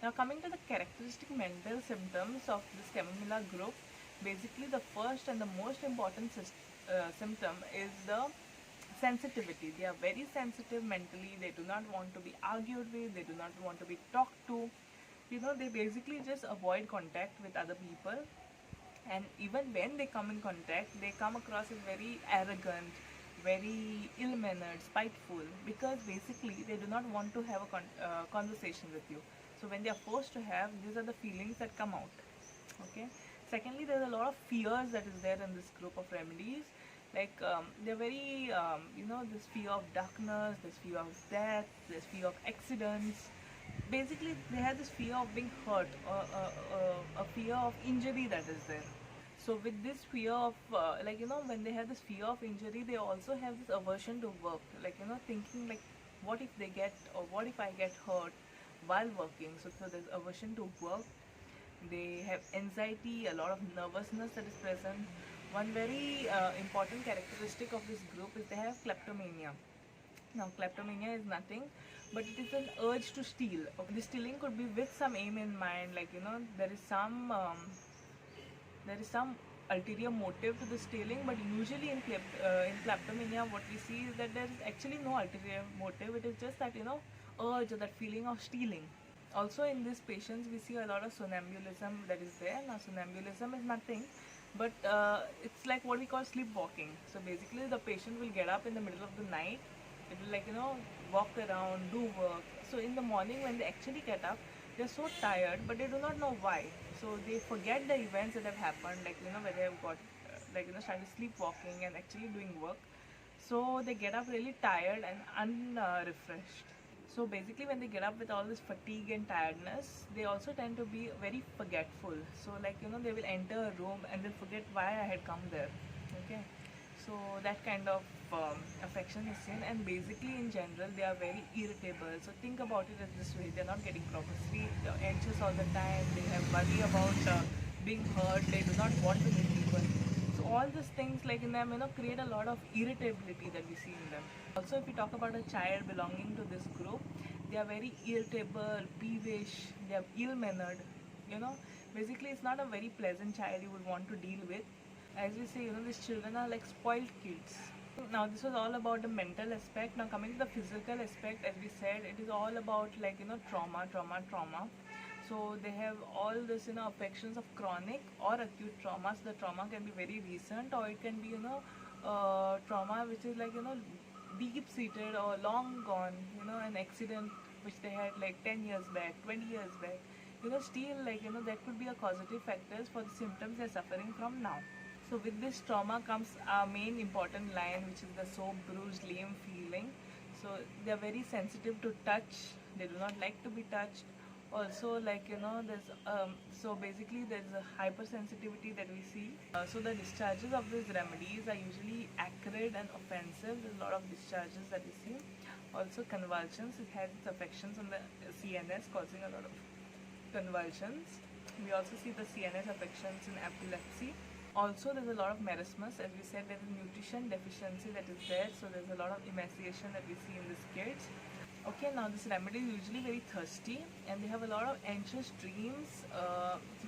Now coming to the characteristic mental symptoms of this chamomilla group, basically the first and the most important symptom is the sensitivity. They are very sensitive mentally. They do not want to be argued with. They do not want to be talked to. They basically just avoid contact with other people, and even when they come in contact, they come across as very arrogant, very ill-mannered, spiteful, because basically they do not want to have a conversation with you. So when they are forced to have, these are the feelings that come out. Okay. Secondly, there's a lot of fears that is there in this group of remedies. Like they're very this fear of darkness, this fear of death, this fear of accidents. Basically they have this fear of being hurt, or a fear of injury that is there. So with this fear of when they have this fear of injury, they also have this aversion to work, thinking like, what if they get, or what if I get hurt while working. So there's aversion to work. They have anxiety, a lot of nervousness that is present. One very important characteristic of this group is they have kleptomania. Now, kleptomania is nothing but it is an urge to steal. Okay, the stealing could be with some aim in mind, there is some ulterior motive to the stealing, but usually in kleptomania, what we see is that there is actually no ulterior motive. It is just that urge, or that feeling of stealing. Also, in these patients, we see a lot of somnambulism that is there. Now, somnambulism is nothing but it's like what we call sleepwalking. So basically, the patient will get up in the middle of the night. It will walk around, do work. So in the morning when they actually get up, they're so tired, but they do not know why. So they forget the events that have happened, where they have got started sleepwalking and actually doing work. So they get up really tired and unrefreshed. So basically when they get up with all this fatigue and tiredness, they also tend to be very forgetful. So they will enter a room and they'll forget why I had come there. Okay. So that kind of affection is seen, and basically in general they are very irritable. So think about it as this way: they're not getting proper sleep, they're anxious all the time, they have worry about being hurt, they do not want to meet people. So all these things in them create a lot of irritability that we see in them. Also, if we talk about a child belonging to this group, they are very irritable, peevish, they are ill-mannered. you know Basically it's not a very pleasant child you would want to deal with. As we say, these children are like spoiled kids. Now this was all about the mental aspect. Now coming to the physical aspect, as we said, it is all about trauma. So they have all this affections of chronic or acute trauma. So the trauma can be very recent, or it can be trauma which is deep seated or long gone, an accident which they had like 10 years back, 20 years back. Still that could be a causative factors for the symptoms they're suffering from now. So with this trauma comes our main important line, which is the soap, bruised, lame feeling. So they are very sensitive to touch. They do not like to be touched. Also, there's so basically there's a hypersensitivity that we see. So the discharges of these remedies are usually acrid and offensive. There's a lot of discharges that we see. Also convulsions. It has its affections on the CNS, causing a lot of convulsions. We also see the CNS affections in epilepsy. Also, there's a lot of merismus. As we said, there's a nutrition deficiency that is there, so there's a lot of emaciation that we see in these kids. Okay, now this remedy is usually very thirsty, and they have a lot of anxious dreams,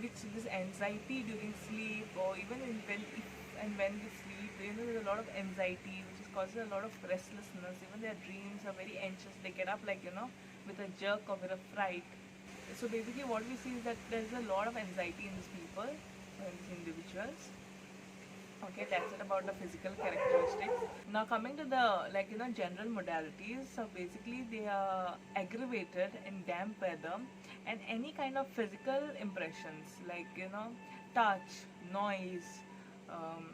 which this anxiety during sleep, or even when they sleep, there's a lot of anxiety, which causes a lot of restlessness. Even their dreams are very anxious. They get up with a jerk or with a fright. So basically, what we see is that there's a lot of anxiety in these people, in these individuals. Okay, that's it about the physical characteristics. Now coming to the general modalities. So basically they are aggravated in damp weather, and any kind of physical impressions touch, noise, um,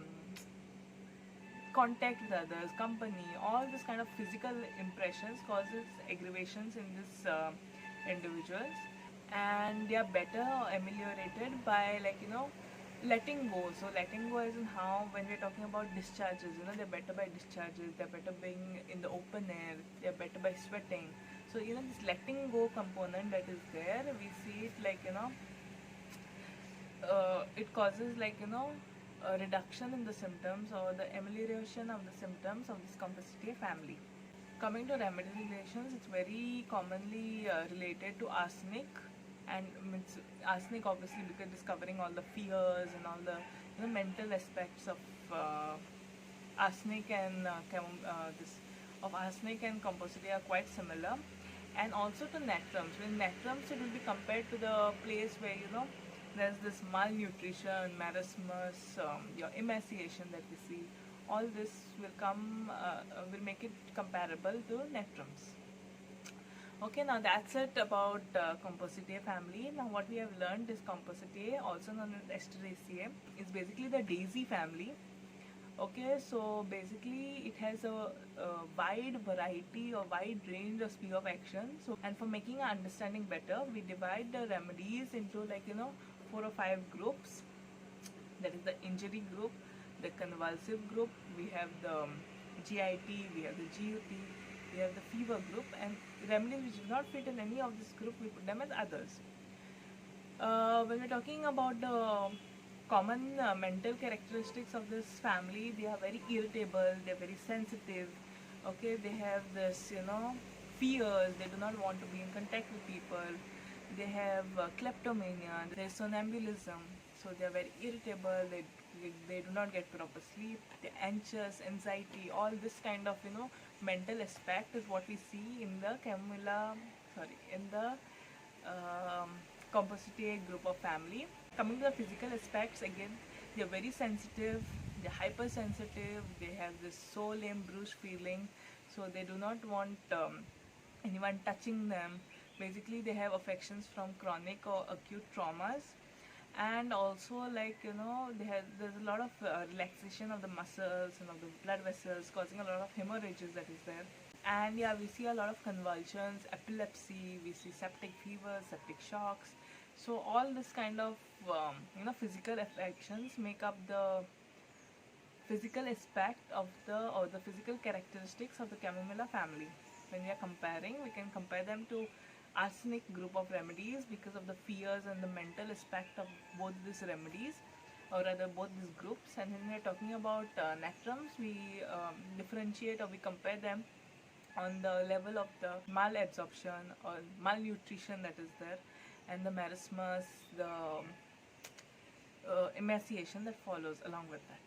contact with others, company, all this kind of physical impressions causes aggravations in this individuals, and they are better ameliorated by letting go. So letting go is in how, when we're talking about discharges, they're better by discharges, they're better being in the open air, they're better by sweating. So this letting go component that is there, we see it it causes a reduction in the symptoms, or the amelioration of the symptoms of this complicity family. Coming to remedy relations, it's very commonly related to arsenic, And means arsenic obviously because it's covering all the fears and all the mental aspects of arsenic and this of arsenic and composite are quite similar. And also to nectrums. With nectrums, it will be compared to the place where there's this malnutrition, marasmus, your emaciation that we see. All this will make it comparable to nectrums. Okay, now that's it about Compositae family. Now what we have learned is Compositae, also known as Asteraceae, is basically the daisy family. Okay, so basically it has a wide variety or wide range of sphere of action. So, and for making our understanding better, we divide the remedies into 4 or 5 groups. That is the injury group, the convulsive group, we have the GIT, we have the GUT, we have the fever group, and remedies which do not fit in any of this group, we put them as others. When we're talking about the common mental characteristics of this family, they are very irritable, they're very sensitive. Okay, they have this fears, they do not want to be in contact with people. They have kleptomania, there's sonambulism, so they're very irritable, they do not get proper sleep, they're anxious, anxiety, all this kind of mental aspect is what we see in the Compositae group of family. Coming to the physical aspects, again, they're very sensitive, they're hypersensitive, they have this so lame bruised feeling, so they do not want anyone touching them. Basically, they have affections from chronic or acute traumas, and also there's a lot of relaxation of the muscles and of the blood vessels, causing a lot of hemorrhages that is there. And yeah, we see a lot of convulsions, epilepsy, we see septic fever, septic shocks. So all this kind of physical affections make up the physical aspect of the physical characteristics of the Chamomilla family. When we are comparing, we can compare them to arsenic group of remedies because of the fears and the mental aspect of both these remedies, or rather both these groups. And when we are talking about nectrums, we differentiate or we compare them on the level of the malabsorption or malnutrition that is there, and the marasmus, the emaciation that follows along with that.